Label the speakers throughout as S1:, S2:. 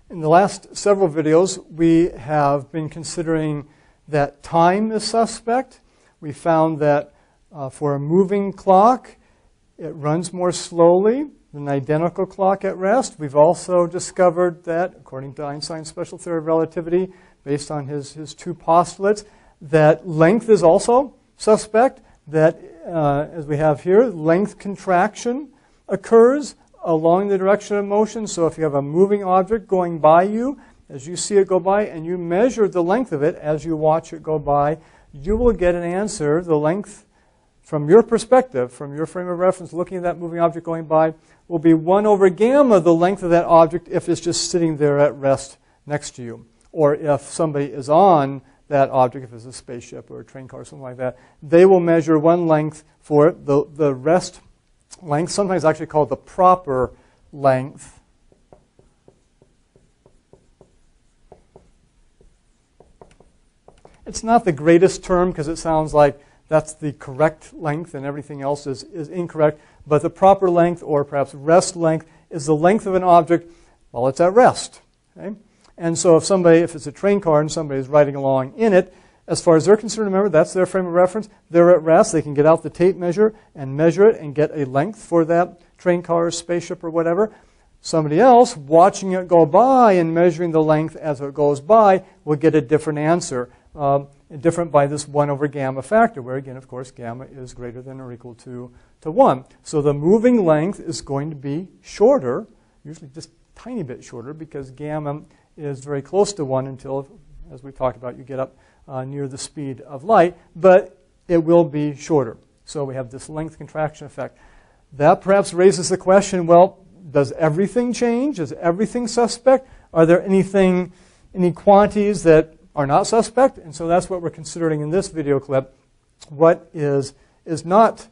S1: In the last several videos, we have been considering that time is suspect. We found that for a moving clock, it runs more slowly than an identical clock at rest. We've also discovered that, according to Einstein's special theory of relativity, based on his two postulates, that length is also suspect, that, as we have here, length contraction occurs along the direction of motion. So if you have a moving object going by you, as you see it go by, and you measure the length of it as you watch it go by, you will get an answer, the length from your perspective, from your frame of reference, looking at that moving object going by, will be 1 over gamma, the length of that object, if it's just sitting there at rest next to you. Or if somebody is on that object, if it's a spaceship or a train car or something like that, they will measure one length for it, the rest length, sometimes actually called the proper length. It's not the greatest term because it sounds like that's the correct length and everything else is incorrect. But the proper length, or perhaps rest length, is the length of an object while it's at rest. Okay? And so if it's a train car and somebody's riding along in it, as far as they're concerned, remember, that's their frame of reference. They're at rest. They can get out the tape measure and measure it and get a length for that train car or spaceship or whatever. Somebody else, watching it go by and measuring the length as it goes by, will get a different answer. Different by this 1 over gamma factor, where again, of course, gamma is greater than or equal to 1. So the moving length is going to be shorter, usually just a tiny bit shorter, because gamma is very close to 1 until, as we talked about, you get up near the speed of light, but it will be shorter. So we have this length contraction effect. That perhaps raises the question, well, does everything change? Is everything suspect? Are there any quantities that are not suspect? And so that's what we're considering in this video clip. What is not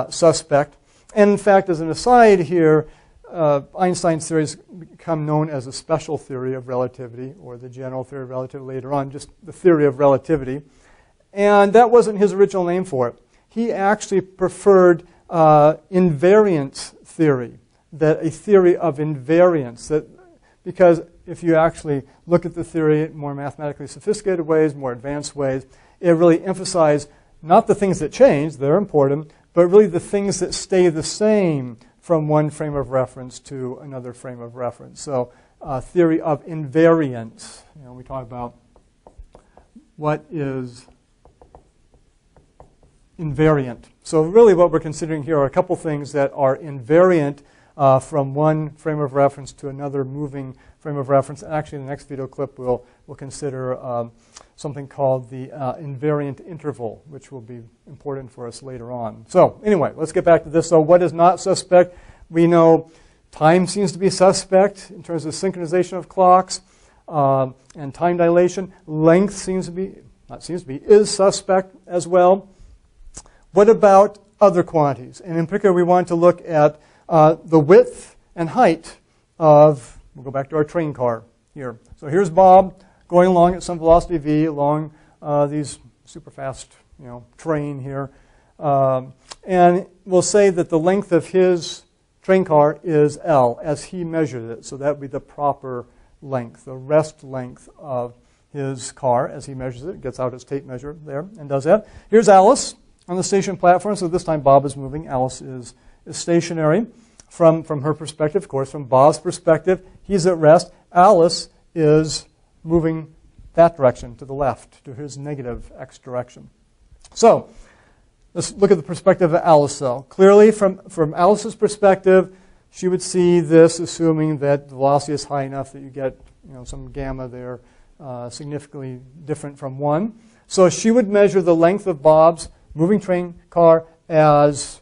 S1: suspect? And in fact, as an aside here, Einstein's theory has become known as a special theory of relativity, or the general theory of relativity later on, just the theory of relativity. And that wasn't his original name for it. He actually preferred invariance theory, that a theory of invariance, because if you actually look at the theory in more mathematically sophisticated ways, more advanced ways, it really emphasized not the things that change, they're important, but really the things that stay the same from one frame of reference to another frame of reference. So theory of invariance. We talk about what is invariant. So really what we're considering here are a couple things that are invariant from one frame of reference to another moving frame of reference. And actually in the next video clip we'll consider something called the invariant interval, which will be important for us later on. So anyway, let's get back to this. So what is not suspect? We know time seems to be suspect in terms of synchronization of clocks and time dilation. Length is suspect as well. What about other quantities? And in particular, we want to look at the width and height of, we'll go back to our train car here. So here's Bob going along at some velocity v along these super fast train here. And we'll say that the length of his train car is L as he measured it. So that would be the proper length, the rest length of his car as he measures it. Gets out his tape measure there and does that. Here's Alice on the station platform. So this time Bob is moving. Alice is stationary. From her perspective, of course, from Bob's perspective, he's at rest. Alice is moving that direction, to the left, to his negative x direction. So let's look at the perspective of Alice, though. Clearly, from Alice's perspective, she would see this, assuming that the velocity is high enough that you get some gamma there significantly different from 1. So she would measure the length of Bob's moving train car as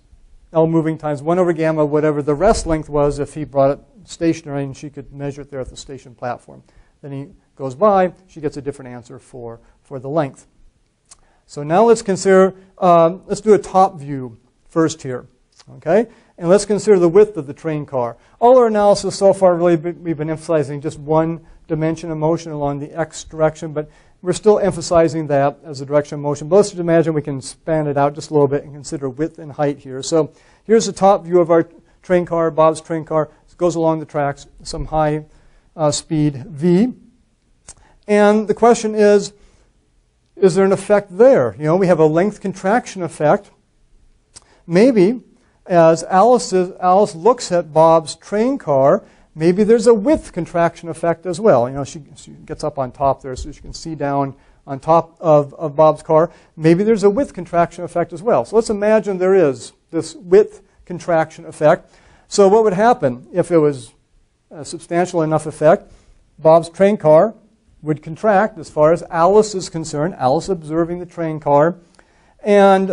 S1: L moving times 1 over gamma, whatever the rest length was if he brought it stationary, and she could measure it there at the station platform. Then he goes by, she gets a different answer for the length. So now let's consider, let's do a top view first here, okay? And let's consider the width of the train car. All our analysis so far, really, we've been emphasizing just one dimension of motion along the x direction, but we're still emphasizing that as a direction of motion. But let's just imagine we can span it out just a little bit and consider width and height here. So here's the top view of our train car, Bob's train car. It goes along the tracks, some high speed v. And the question is there an effect there? You know, we have a length contraction effect. Maybe as Alice looks at Bob's train car, maybe there's a width contraction effect as well. You know, she gets up on top there so she can see down on top of Bob's car. Maybe there's a width contraction effect as well. So let's imagine there is this width contraction effect. So what would happen if it was a substantial enough effect? Bob's train car would contract as far as Alice is concerned, Alice observing the train car. And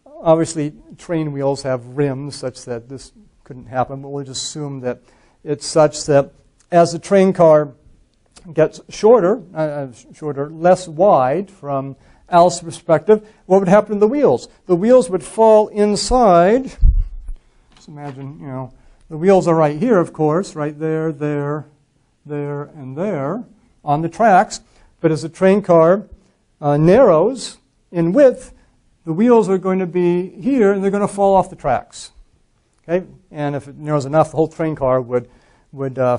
S1: obviously, train wheels have rims such that this couldn't happen, but we'll just assume that it's such that as the train car gets shorter, less wide from Alice's perspective, what would happen to the wheels? The wheels would fall inside. Just imagine, you know, the wheels are right here, of course, right there, there, and there on the tracks. But as the train car narrows in width, the wheels are going to be here, and they're going to fall off the tracks. Okay? And if it narrows enough, the whole train car would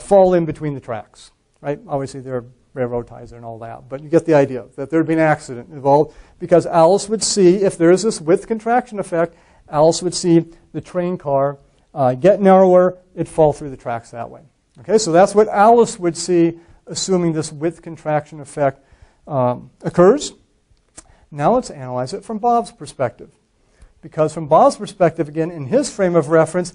S1: fall in between the tracks. Right? Obviously, there are railroad ties there and all that. But you get the idea that there would be an accident involved because Alice would see, if there is this width contraction effect, Alice would see the train car get narrower, it'd fall through the tracks that way. Okay? So that's what Alice would see, assuming this width contraction effect occurs. Now let's analyze it from Bob's perspective. Because from Bob's perspective, again, in his frame of reference,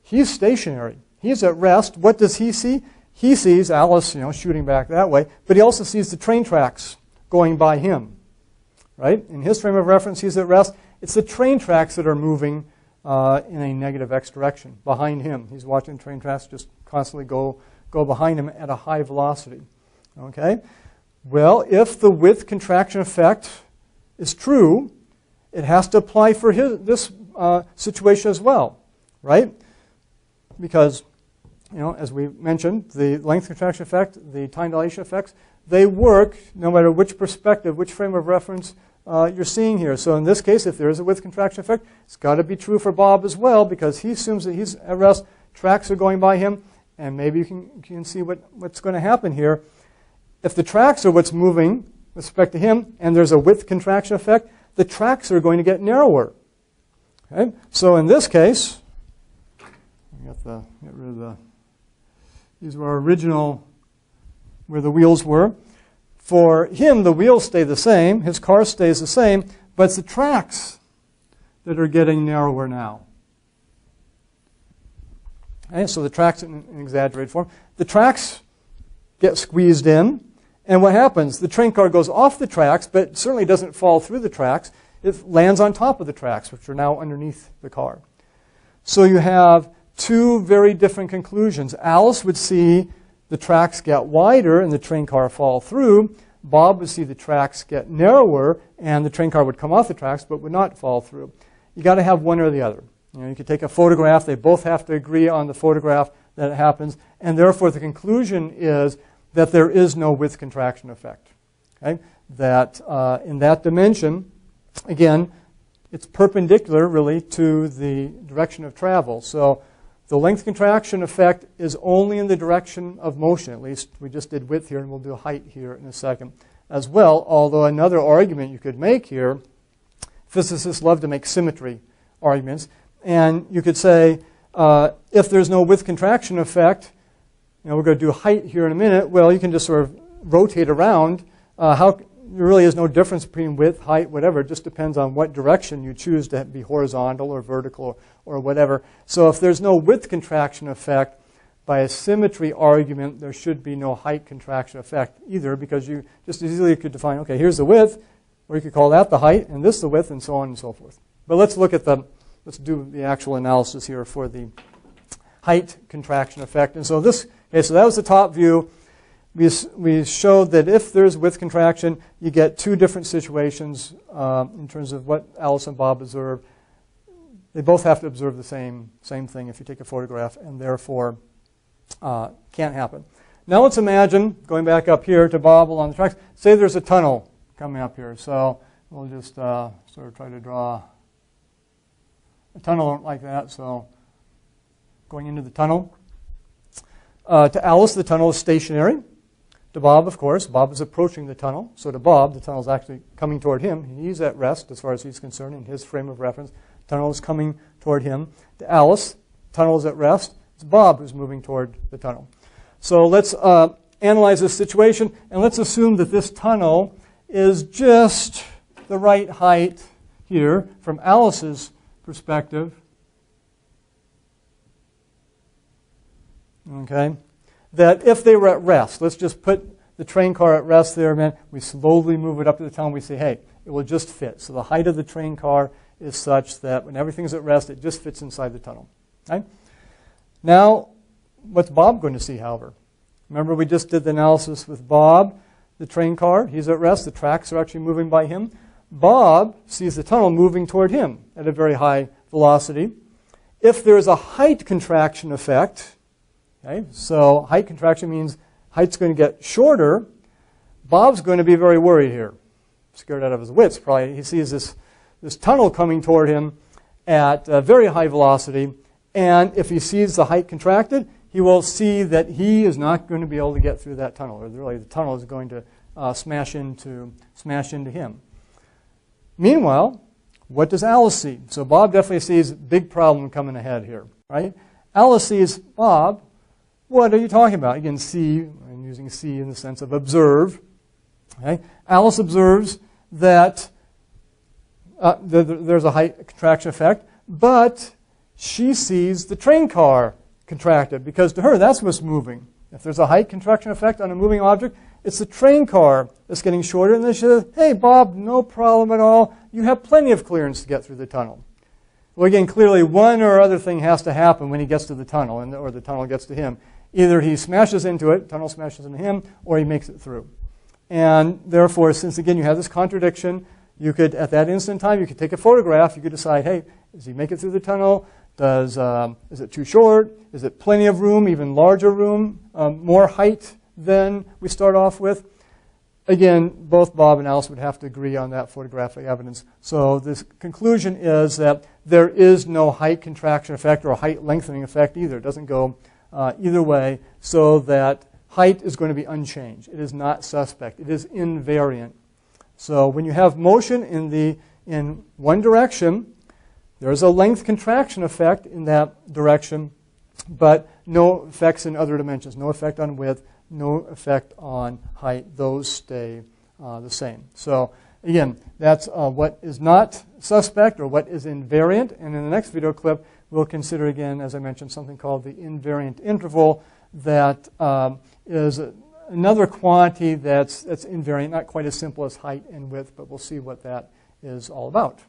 S1: he's stationary. He's at rest. What does he see? He sees Alice, you know, shooting back that way, but he also sees the train tracks going by him. Right? In his frame of reference, he's at rest. It's the train tracks that are moving in a negative x direction behind him. He's watching train tracks just constantly go behind him at a high velocity. Okay? Well, if the width contraction effect is true, it has to apply for this situation as well, right? Because, you know, as we mentioned, the length contraction effect, the time dilation effects, they work no matter which perspective, which frame of reference you're seeing here. So in this case, if there is a width contraction effect, it's got to be true for Bob as well because he assumes that he's at rest, tracks are going by him, and maybe you can see what's going to happen here. If the tracks are what's moving with respect to him, and there's a width contraction effect, the tracks are going to get narrower. Okay? So in this case, get rid of the. These were our original, where the wheels were. For him, the wheels stay the same, his car stays the same, but it's the tracks that are getting narrower now. Okay? So the tracks in exaggerated form. The tracks get squeezed in. And what happens? The train car goes off the tracks, but certainly doesn't fall through the tracks. It lands on top of the tracks, which are now underneath the car. So you have two very different conclusions. Alice would see the tracks get wider and the train car fall through. Bob would see the tracks get narrower and the train car would come off the tracks but would not fall through. You got to have one or the other. You know, you could take a photograph. They both have to agree on the photograph that it happens. And therefore, the conclusion is that there is no width contraction effect. Okay? That in that dimension, again, it's perpendicular really to the direction of travel. So the length contraction effect is only in the direction of motion. At least we just did width here, and we'll do height here in a second as well. Although another argument you could make here, physicists love to make symmetry arguments, and you could say if there's no width contraction effect, you know, we're going to do height here in a minute. Well, you can just sort of rotate around. There really is no difference between width, height, whatever. It just depends on what direction you choose to be horizontal or vertical or whatever. So if there's no width contraction effect, by a symmetry argument, there should be no height contraction effect either, because you just as easily could define, okay, here's the width, or you could call that the height, and this the width, and so on and so forth. But let's do the actual analysis here for the height contraction effect. And so so that was the top view. We showed that if there's width contraction, you get two different situations in terms of what Alice and Bob observe. They both have to observe the same thing if you take a photograph, and therefore can't happen. Now let's imagine, going back up here to Bob along the tracks, say there's a tunnel coming up here. So we'll just sort of try to draw a tunnel like that. So going into the tunnel. To Alice, the tunnel is stationary. To Bob, of course, Bob is approaching the tunnel. So to Bob, the tunnel is actually coming toward him. He's at rest as far as he's concerned in his frame of reference. The tunnel is coming toward him. To Alice, the tunnel is at rest. It's Bob who's moving toward the tunnel. So let's analyze this situation, and let's assume that this tunnel is just the right height here from Alice's perspective. Okay? That if they were at rest, let's just put the train car at rest there, man. We slowly move it up to the tunnel. We say, hey, it will just fit. So the height of the train car is such that when everything's at rest, it just fits inside the tunnel. Okay? Now, what's Bob going to see, however? Remember we just did the analysis with Bob, the train car. He's at rest. The tracks are actually moving by him. Bob sees the tunnel moving toward him at a very high velocity. If there's a height contraction effect, okay, so height contraction means height's going to get shorter, Bob's going to be very worried here. Scared out of his wits, probably. He sees this tunnel coming toward him at a very high velocity, and if he sees the height contracted, he will see that he is not going to be able to get through that tunnel, or really the tunnel is going to smash into him. Meanwhile, what does Alice see? So Bob definitely sees a big problem coming ahead here, right? Alice sees, Bob, what are you talking about? Again, see, I'm using see in the sense of observe. Okay? Alice observes that there's a height contraction effect, but she sees the train car contracted, because to her, that's what's moving. If there's a height contraction effect on a moving object, it's the train car that's getting shorter. And then she says, hey, Bob, no problem at all. You have plenty of clearance to get through the tunnel. Well, again, clearly one or other thing has to happen when he gets to the tunnel, or the tunnel gets to him. Either he smashes into it, the tunnel smashes into him, or he makes it through. And therefore, since, again, you have this contradiction, you could, at that instant in time, you could take a photograph. You could decide, hey, does he make it through the tunnel? Is it too short? Is it plenty of room, even larger room, more height than we start off with? Again, both Bob and Alice would have to agree on that photographic evidence. So this conclusion is that there is no height contraction effect or a height lengthening effect either. It doesn't go either way, so that height is going to be unchanged. It is not suspect. It is invariant. So when you have motion in one direction, there is a length contraction effect in that direction, but no effects in other dimensions. No effect on width, no effect on height. Those stay the same. So again, that's what is not suspect or what is invariant. And in the next video clip, we'll consider again, as I mentioned, something called the invariant interval that is another quantity that's invariant, not quite as simple as height and width, but we'll see what that is all about.